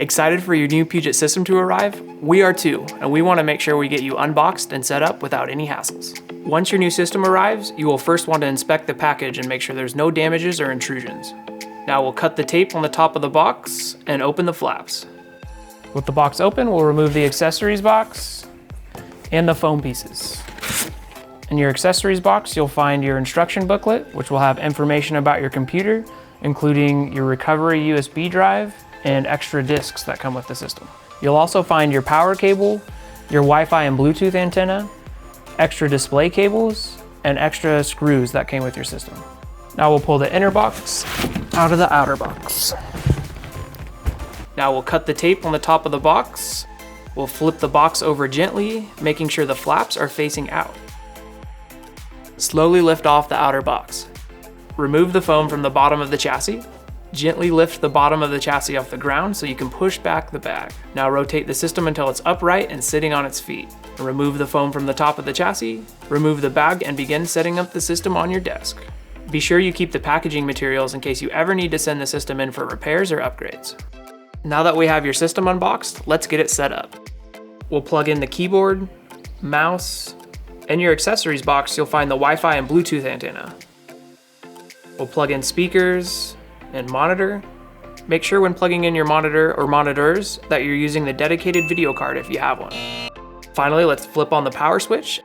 Excited for your new Puget system to arrive? We are too, and we want to make sure we get you unboxed and set up without any hassles. Once your new system arrives, you will first want to inspect the package and make sure there's no damages or intrusions. Now we'll cut the tape on the top of the box and open the flaps. With the box open, we'll remove the accessories box and the foam pieces. In your accessories box, you'll find your instruction booklet, which will have information about your computer, including your recovery USB drive and extra discs that come with the system. You'll also find your power cable, your Wi-Fi and Bluetooth antenna, extra display cables, and extra screws that came with your system. Now we'll pull the inner box out of the outer box. Now we'll cut the tape on the top of the box. We'll flip the box over gently, making sure the flaps are facing out. Slowly lift off the outer box. Remove the foam from the bottom of the chassis. Gently lift the bottom of the chassis off the ground so you can push back the bag. Now rotate the system until it's upright and sitting on its feet. Remove the foam from the top of the chassis, remove the bag, and begin setting up the system on your desk. Be sure you keep the packaging materials in case you ever need to send the system in for repairs or upgrades. Now that we have your system unboxed, let's get it set up. We'll plug in the keyboard, mouse. In your accessories box, you'll find the Wi-Fi and Bluetooth antenna. We'll plug in speakers and monitor. Make sure when plugging in your monitor or monitors that you're using the dedicated video card if you have one. Finally, let's flip on the power switch.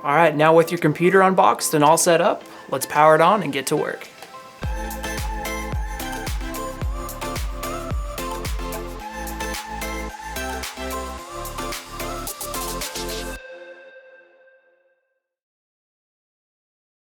All right, now with your computer unboxed and all set up, let's power it on and get to work.